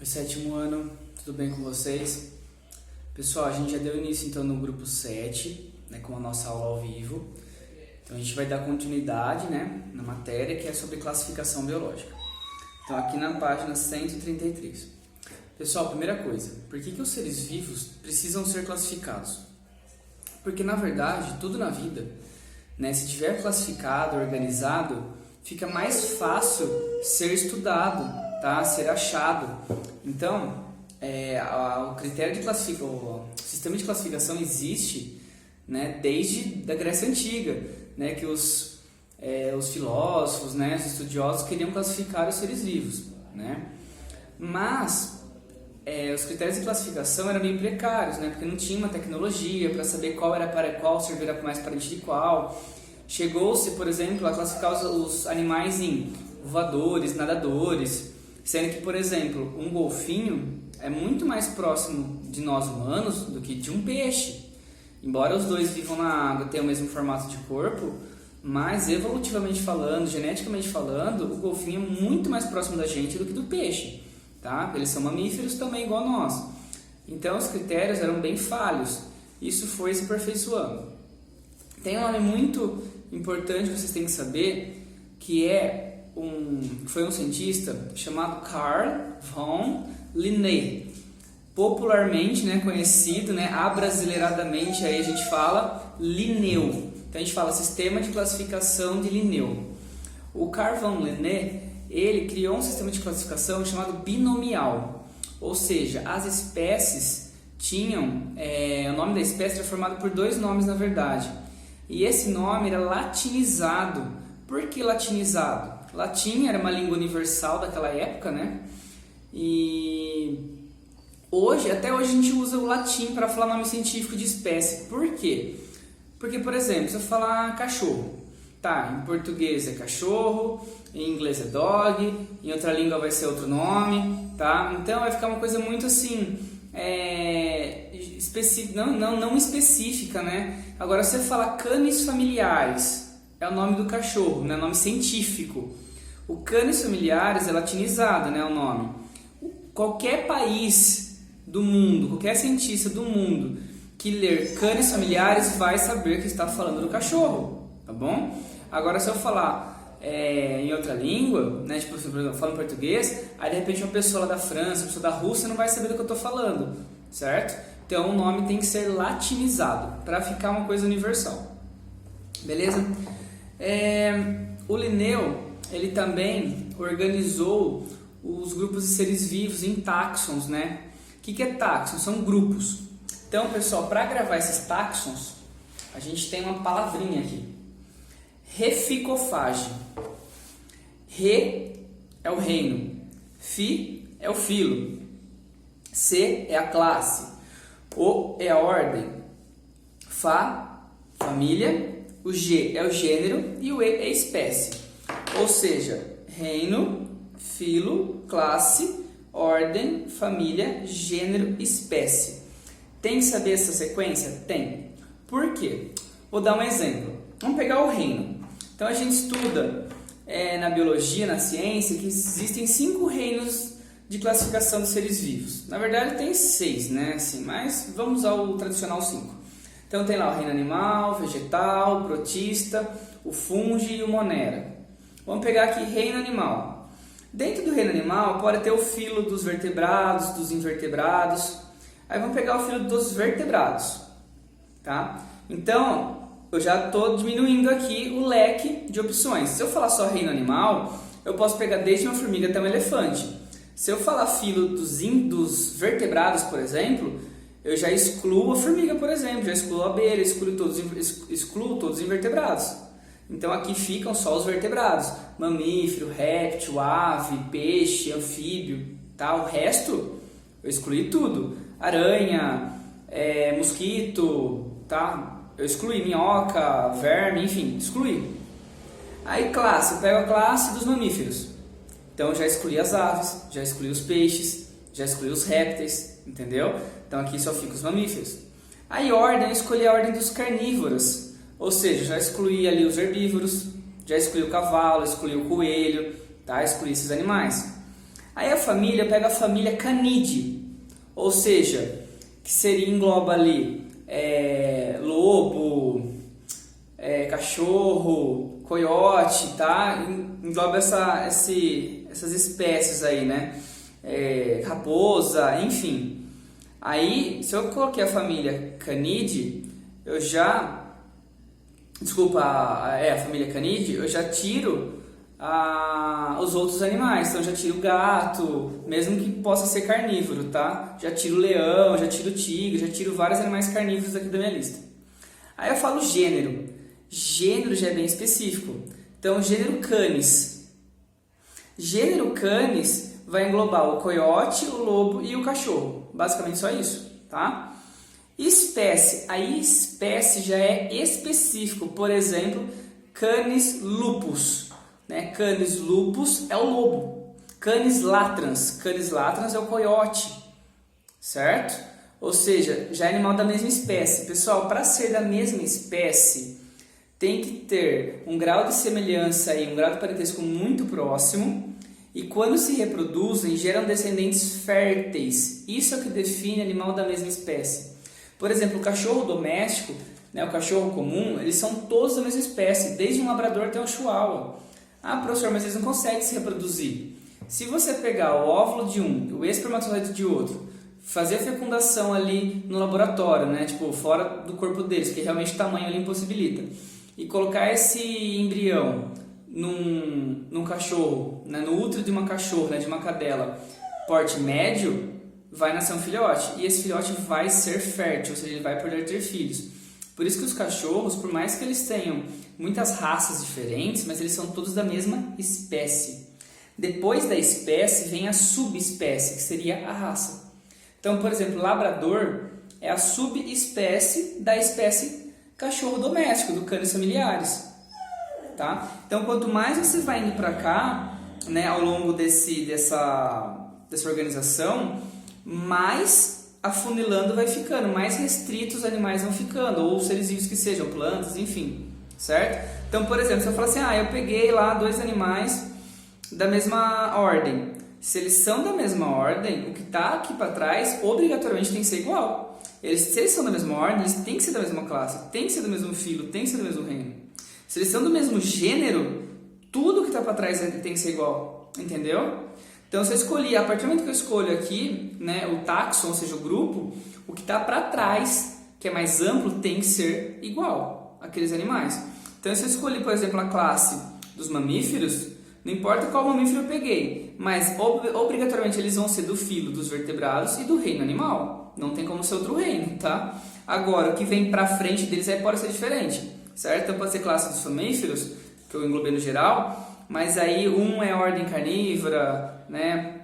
Oi, sétimo ano, tudo bem com vocês? Pessoal, a gente já deu início então no grupo 7, com a nossa aula ao vivo. Então a gente vai dar continuidade, na matéria que é sobre classificação biológica. Então aqui na página 133. Pessoal, primeira coisa, por que os seres vivos precisam ser classificados? Porque na verdade, tudo na vida, se tiver classificado, organizado, fica mais fácil ser estudado, ser achado. Então, o critério de classificação, o sistema de classificação existe, desde a Grécia Antiga, que os filósofos, os estudiosos queriam classificar os seres vivos, Mas os critérios de classificação eram meio precários, porque não tinha uma tecnologia para saber qual era para qual, servir era mais parente de qual. Chegou-se, por exemplo, a classificar os animais em voadores, nadadores, sendo que, por exemplo, um golfinho é muito mais próximo de nós humanos do que de um peixe. Embora os dois vivam na água, tenham o mesmo formato de corpo, mas evolutivamente falando, geneticamente falando, o golfinho é muito mais próximo da gente do que do peixe, Eles são mamíferos também igual a nós. Então os critérios eram bem falhos. Isso foi se aperfeiçoando. Tem um nome muito importante que vocês têm que saber, que foi um cientista chamado Carl von Linné, popularmente conhecido, abrasileiradamente aí a gente fala Linneu. Então a gente fala sistema de classificação de Linneu. O Carl von Linné, ele criou um sistema de classificação chamado binomial, ou seja, as espécies tinham, o nome da espécie era formado por dois nomes na verdade, e esse nome era latinizado. Por que latinizado? Latim era uma língua universal daquela época, E até hoje a gente usa o latim para falar nome científico de espécie. Por quê? Porque, por exemplo, se eu falar cachorro, em português é cachorro, em inglês é dog, em outra língua vai ser outro nome, Então vai ficar uma coisa muito assim, não específica, Agora, se você falar canis familiares, é o nome do cachorro, é o nome científico. O canis familiares é latinizado, o nome. Qualquer país do mundo, qualquer cientista do mundo que ler canis familiares vai saber que está falando do cachorro, tá bom? Agora, se eu falar em outra língua, tipo, por exemplo, eu falo em português, aí de repente uma pessoa lá da França, uma pessoa da Rússia não vai saber do que eu estou falando, certo? Então o nome tem que ser latinizado para ficar uma coisa universal, beleza? O Linneu, ele também organizou os grupos de seres vivos em táxons, O que é táxon? São grupos. Então, pessoal, para gravar esses táxons, a gente tem uma palavrinha aqui. Reficofage. Re é o reino. Fi é o filo. C é a classe. O é a ordem. Fa, família. O G é o gênero e o E é a espécie. Ou seja, reino, filo, classe, ordem, família, gênero, espécie. Tem que saber essa sequência? Tem. Por quê? Vou dar um exemplo. Vamos pegar o reino. Então a gente estuda na biologia, na ciência, que existem 5 reinos de classificação dos seres vivos. Na verdade tem 6, mas vamos usar o tradicional 5. Então tem lá o reino animal, vegetal, protista, o fungo e o monera. Vamos pegar aqui reino animal. Dentro do reino animal pode ter o filo dos vertebrados, dos invertebrados. Aí vamos pegar o filo dos vertebrados, Então eu já estou diminuindo aqui o leque de opções. Se eu falar só reino animal, eu posso pegar desde uma formiga até um elefante. Se eu falar filo dos vertebrados, por exemplo, eu já excluo a formiga, por exemplo, já excluo a abelha, excluo todos os invertebrados. Então aqui ficam só os vertebrados: mamífero, réptil, ave, peixe, anfíbio, O resto eu excluí tudo: aranha, mosquito, Eu excluí minhoca, verme, enfim, excluí. Aí classe, eu pego a classe dos mamíferos. Então já excluí as aves, já excluí os peixes, já excluí os répteis, entendeu? Então aqui só ficam os mamíferos. Aí ordem, eu escolhi a ordem dos carnívoros, ou seja, já excluí ali os herbívoros, já excluí o cavalo, excluí o coelho, Excluí esses animais. Aí a família pega a família Canidae, ou seja, que engloba ali lobo, cachorro, coiote, tá? Engloba essas espécies aí, né? Raposa, enfim. Aí, se eu coloquei a família Canidae, a família Canidae, eu já tiro os outros animais. Então, já tiro o gato, mesmo que possa ser carnívoro, tá? Já tiro o leão, já tiro o tigre, já tiro vários animais carnívoros aqui da minha lista. Aí eu falo gênero. Gênero já é bem específico. Então, gênero Canis. Gênero Canis vai englobar o coiote, o lobo e o cachorro. Basicamente só isso, tá? Espécie. Aí espécie já é específico. Por exemplo, Canis lupus. Né? Canis lupus é o lobo. Canis latrans é o coiote. Certo? Ou seja, já é animal da mesma espécie. Pessoal, para ser da mesma espécie, tem que ter um grau de semelhança e um grau de parentesco muito próximo. E quando se reproduzem, geram descendentes férteis. Isso é o que define animal da mesma espécie. Por exemplo, o cachorro doméstico, né, o cachorro comum, eles são todos da mesma espécie, desde um labrador até um chihuahua. Ah, professor, mas eles não conseguem se reproduzir. Se você pegar o óvulo de um e o espermatozoide de outro, fazer a fecundação ali no laboratório, né, tipo, fora do corpo deles, porque realmente o tamanho ali impossibilita, e colocar esse embrião num cachorro, né, no útero de uma cachorra, né, de uma cadela, porte médio, vai nascer um filhote. E esse filhote vai ser fértil, ou seja, ele vai poder ter filhos. Por isso que os cachorros, por mais que eles tenham muitas raças diferentes, mas eles são todos da mesma espécie. Depois da espécie vem a subespécie, que seria a raça. Então, por exemplo, labrador é a subespécie da espécie cachorro doméstico, do Canis familiaris. Tá? Então, quanto mais você vai indo para cá, né, ao longo dessa organização, mais afunilando vai ficando, mais restritos os animais vão ficando, ou seres vivos que sejam, plantas, enfim, certo? Então, por exemplo, se eu falar assim, eu peguei lá 2 animais da mesma ordem. Se eles são da mesma ordem, o que está aqui para trás, obrigatoriamente tem que ser igual. Se eles são da mesma ordem, eles têm que ser da mesma classe, têm que ser do mesmo filo, têm que ser do mesmo reino. Se eles são do mesmo gênero, tudo que está para trás tem que ser igual, entendeu? Então, se eu escolhi, a partir do momento que eu escolho aqui, né, o taxon, ou seja, o grupo, o que está para trás, que é mais amplo, tem que ser igual àqueles animais. Então, se eu escolhi, por exemplo, a classe dos mamíferos, não importa qual mamífero eu peguei, mas obrigatoriamente eles vão ser do filo dos vertebrados e do reino animal. Não tem como ser outro reino, tá? Agora, o que vem para frente deles aí pode ser diferente, certo? Então, pode ser classe dos mamíferos, que eu englobei no geral, mas aí um é ordem carnívora, né?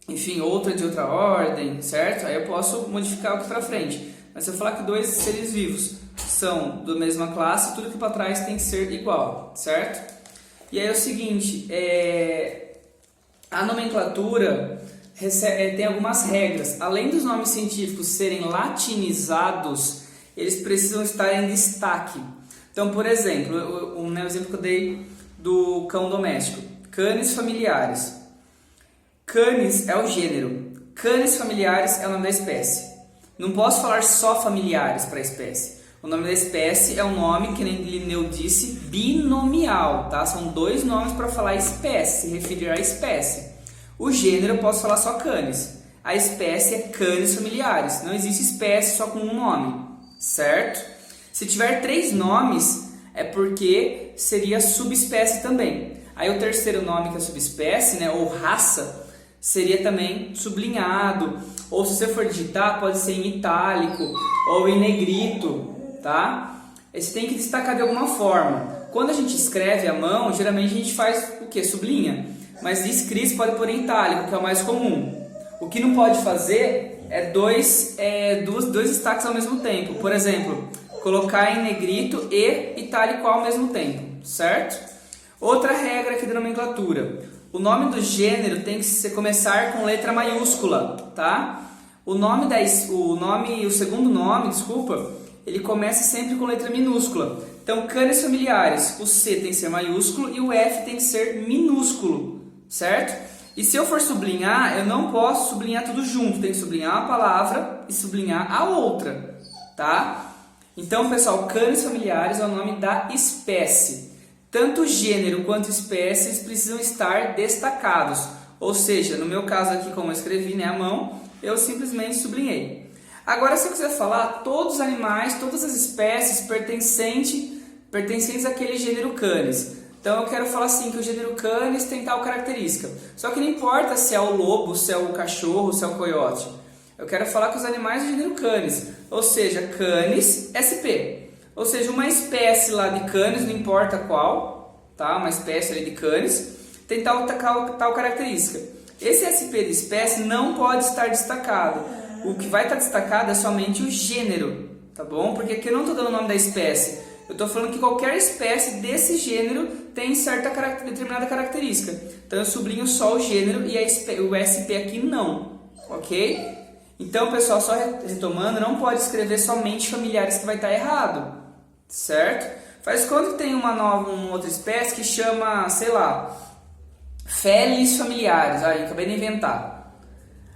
Enfim, outro é de outra ordem, certo? Aí eu posso modificar o que para frente. Mas se eu falar que 2 seres vivos são da mesma classe, tudo que para trás tem que ser igual, certo? E aí é o seguinte, a nomenclatura tem algumas regras. Além dos nomes científicos serem latinizados, eles precisam estar em destaque. Então, por exemplo, o exemplo que eu dei do cão doméstico, Canis familiaris. Canis é o gênero, Canis familiaris é o nome da espécie. Não posso falar só familiares para a espécie. O nome da espécie é um nome, que nem Linneu disse, binomial, tá? São 2 nomes para falar espécie, se referir à espécie. O gênero eu posso falar só Canis. A espécie é Canis familiaris. Não existe espécie só com um nome, certo? Se tiver 3 nomes, é porque seria subespécie também. Aí o terceiro nome, que é subespécie, né, ou raça, seria também sublinhado. Ou se você for digitar, pode ser em itálico ou em negrito, tá? Você tem que destacar de alguma forma. Quando a gente escreve à mão, geralmente a gente faz o quê? Sublinha. Mas de escrito pode pôr em itálico, que é o mais comum. O que não pode fazer é dois destaques ao mesmo tempo. Por exemplo, colocar em negrito e itálico ao mesmo tempo, certo? Outra regra aqui da nomenclatura. O nome do gênero tem que começar com letra maiúscula, tá? O segundo nome, ele começa sempre com letra minúscula. Então, Canis familiaris, o C tem que ser maiúsculo e o F tem que ser minúsculo, certo? E se eu for sublinhar, eu não posso sublinhar tudo junto, tem que sublinhar uma palavra e sublinhar a outra, tá? Então, pessoal, canis familiares é o nome da espécie. Tanto gênero quanto espécies precisam estar destacados. Ou seja, no meu caso aqui, como eu escrevi, né, à mão, eu simplesmente sublinhei. Agora, se eu quiser falar, todos os animais, todas as espécies pertencentes àquele gênero canis. Então, eu quero falar assim, que o gênero canis tem tal característica. Só que não importa se é o lobo, se é o cachorro, se é o coiote. Eu quero falar com os animais do gênero canis. Ou seja, canis SP. Ou seja, uma espécie lá de canis, não importa qual, tá? Uma espécie ali de canis, tem tal característica. Esse SP de espécie não pode estar destacado. O que vai estar destacado é somente o gênero, tá bom? Porque aqui eu não estou dando o nome da espécie. Eu estou falando que qualquer espécie desse gênero tem certa determinada característica. Então eu sublinho só o gênero e o SP aqui não, ok? Então, pessoal, só retomando, não pode escrever somente familiares que vai estar errado, certo? Faz conta que tem uma outra espécie que chama, sei lá, Felis familiares. Aí, acabei de inventar.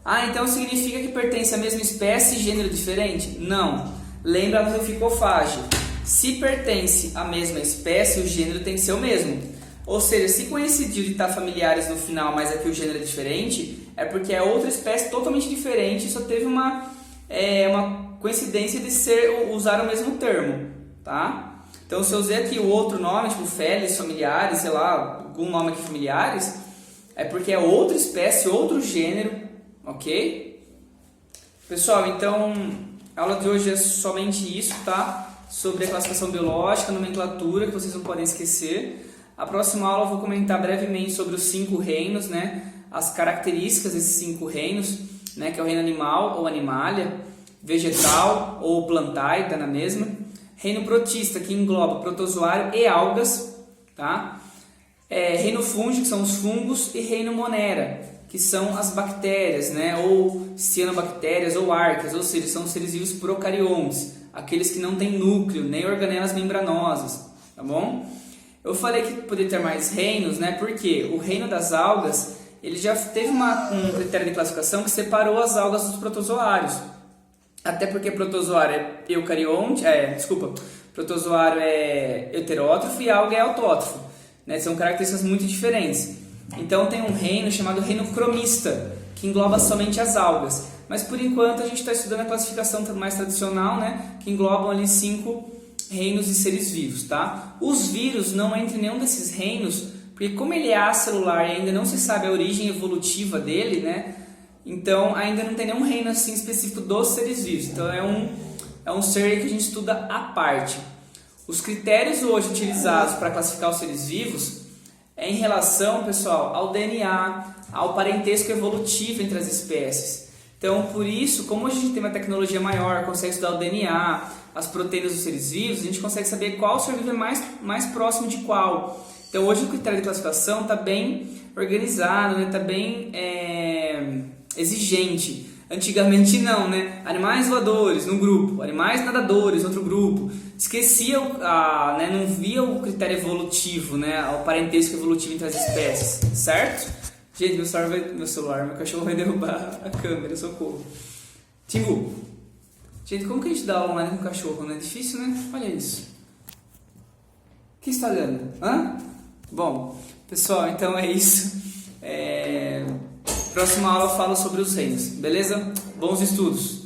Ah, então significa que pertence à mesma espécie e gênero diferente? Não. Lembra do ficofage. Se pertence à mesma espécie, o gênero tem que ser o mesmo. Ou seja, se coincidiu de estar familiares no final, mas aqui o gênero é diferente, é porque é outra espécie totalmente diferente, só teve uma coincidência de usar o mesmo termo, tá? Então, se eu usei aqui o outro nome, tipo Felis familiares, sei lá, algum nome aqui familiares, é porque é outra espécie, outro gênero, ok? Pessoal, então, a aula de hoje é somente isso, tá? Sobre a classificação biológica, a nomenclatura, que vocês não podem esquecer. A próxima aula eu vou comentar brevemente sobre os 5 reinos, né? As características desses 5 reinos, né? Que é o reino animal ou animalia, vegetal ou plantae, na mesma. Reino protista, que engloba protozoário e algas, tá? Reino fúngico, que são os fungos, e reino monera, que são as bactérias, né? Ou cianobactérias ou arqueias, ou seja, são seres vivos procariontes, aqueles que não têm núcleo, nem organelas membranosas, tá bom? Eu falei que poderia ter mais reinos, né? Porque o reino das algas, ele já teve um critério de classificação que separou as algas dos protozoários. Até porque protozoário é eucarionte, protozoário é heterótrofo e alga é autótrofo, né? São características muito diferentes. Então tem um reino chamado reino cromista, que engloba somente as algas. Mas por enquanto a gente está estudando a classificação mais tradicional, né? Que englobam ali 5 reinos de seres vivos, tá? Os vírus não entram em nenhum desses reinos, porque como ele é acelular e ainda não se sabe a origem evolutiva dele, né? Então ainda não tem nenhum reino assim específico dos seres vivos. Então é um ser que a gente estuda à parte. Os critérios hoje utilizados para classificar os seres vivos é em relação, pessoal, ao DNA, ao parentesco evolutivo entre as espécies. Então, por isso, como hoje a gente tem uma tecnologia maior, consegue estudar o DNA, as proteínas dos seres vivos, a gente consegue saber qual ser vivo é mais próximo de qual. Então, hoje o critério de classificação está bem organizado, né? Está bem exigente. Antigamente não, né? Animais voadores num grupo, animais nadadores outro grupo. Esquecia, né? Não via o critério evolutivo, né? O parentesco evolutivo entre as espécies, certo? Gente, meu cachorro vai derrubar a câmera, socorro. Timbu. Gente, como que a gente dá aula online com cachorro, né? Difícil, né? Olha isso. O que você está olhando? Hã? Bom, pessoal, então é isso. Próxima aula eu falo sobre os reinos, beleza? Bons estudos!